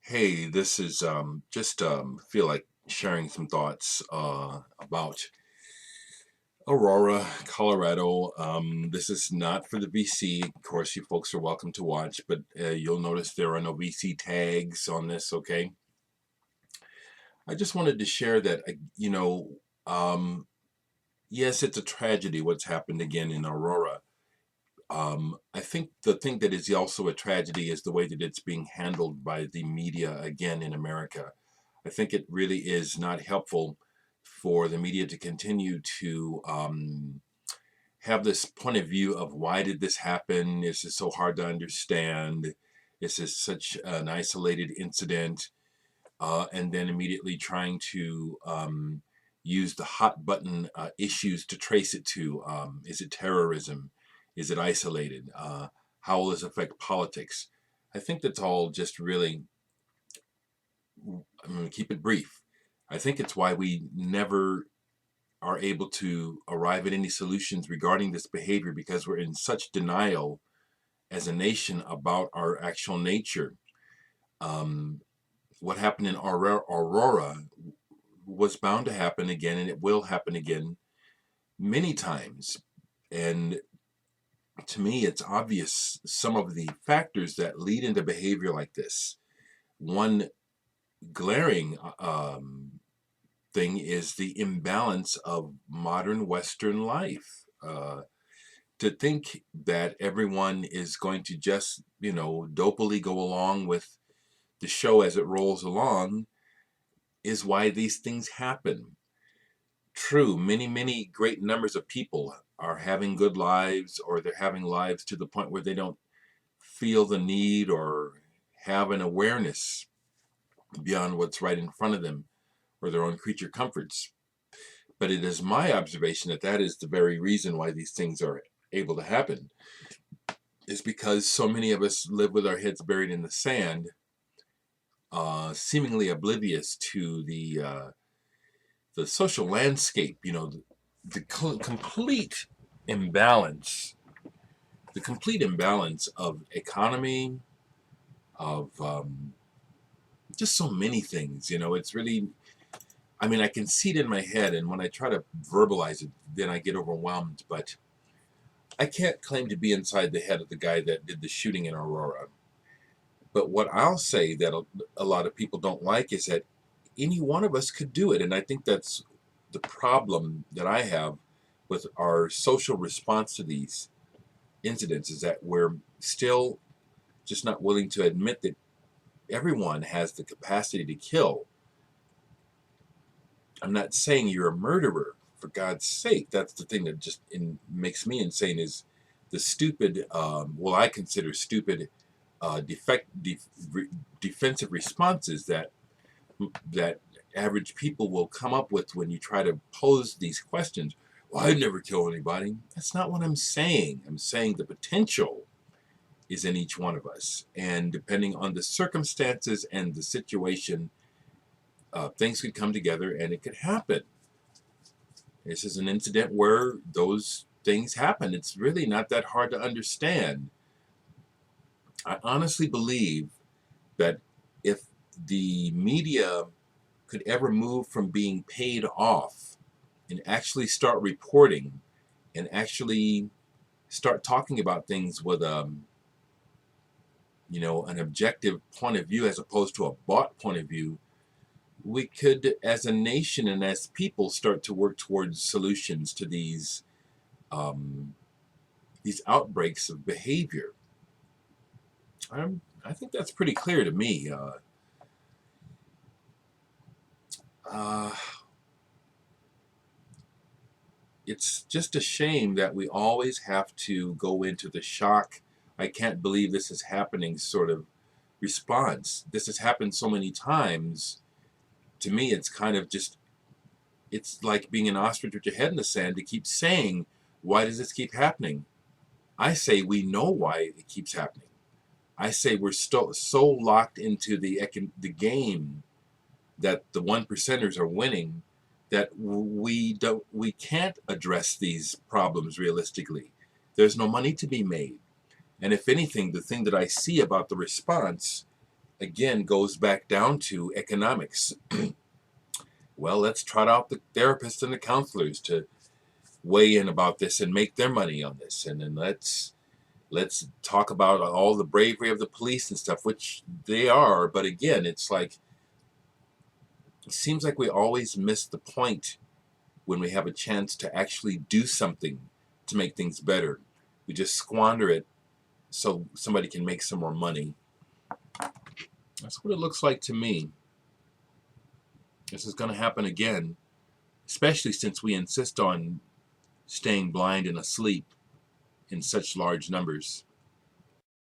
Hey, this is just feel like sharing some thoughts about Aurora, Colorado. This is not for the VC. Of course, you folks are welcome to watch, but you'll notice there are no VC tags on this. Okay, I just wanted to share that. Um, yes, it's a tragedy what's happened again in Aurora. I think the thing that is also a tragedy is the way that it's being handled by the media again in America. I think it really is not helpful for the media to continue to have this point of view of why did this happen? This is so hard to understand. This is such an isolated incident, and then immediately trying to use the hot button issues to trace it to. Is it terrorism? Is it isolated? How will this affect politics? I think that's all just really, I'm going to keep it brief. I think it's why we never are able to arrive at any solutions regarding this behavior because we're in such denial as a nation about our actual nature. Um, what happened in Aurora was bound to happen again, and it will happen again many times. And to me, it's obvious some of the factors that lead into behavior like this. One glaring thing is the imbalance of modern Western life. To think that everyone is going to just, dopily go along with the show as it rolls along is why these things happen. True, many great numbers of people are having good lives, or they're having lives to the point where they don't feel the need or have an awareness beyond what's right in front of them or their own creature comforts. But it is my observation that that is the very reason why these things are able to happen, is because so many of us live with our heads buried in the sand, seemingly oblivious to the social landscape. The complete imbalance, the complete imbalance of economy, of just so many things. It's really, I mean, I can see it in my head, and when I try to verbalize it, then I get overwhelmed. But I can't claim to be inside the head of the guy that did the shooting in Aurora. But what I'll say that a lot of people don't like is that any one of us could do it. And I think that's the problem that I have with our social response to these incidents, is that we're still just not willing to admit that everyone has the capacity to kill. I'm not saying you're a murderer, for God's sake. That's the thing that just makes me insane, is the stupid, well, I consider stupid defensive responses that average people will come up with when you try to pose these questions. Well, I'd never kill anybody. That's not what I'm saying. I'm saying the potential is in each one of us, and depending on the circumstances and the situation, things could come together and it could happen. This is an incident where those things happen. It's really not that hard to understand. I honestly believe that if the media could ever move from being paid off and actually start reporting and actually start talking about things with an objective point of view as opposed to a bought point of view, we could, as a nation and as people, start to work towards solutions to um, these outbreaks of behavior. I think that's pretty clear to me. Uh, it's just a shame that we always have to go into the shock, I can't believe this is happening sort of response. This has happened so many times. To me, it's kind of just, it's like being an ostrich with your head in the sand to keep saying, why does this keep happening? I say we know why it keeps happening. I say we're still so locked into the game that the one percenters are winning, that we can't address these problems realistically. There's no money to be made. And if anything, the thing that I see about the response again goes back down to economics. Well, let's trot out the therapists and the counselors to weigh in about this and make their money on this, and then let's talk about all the bravery of the police and stuff, which they are. But again, it's like, it seems like we always miss the point when we have a chance to actually do something to make things better. We just squander it so somebody can make some more money. That's what it looks like to me. This is going to happen again, especially since we insist on staying blind and asleep in such large numbers.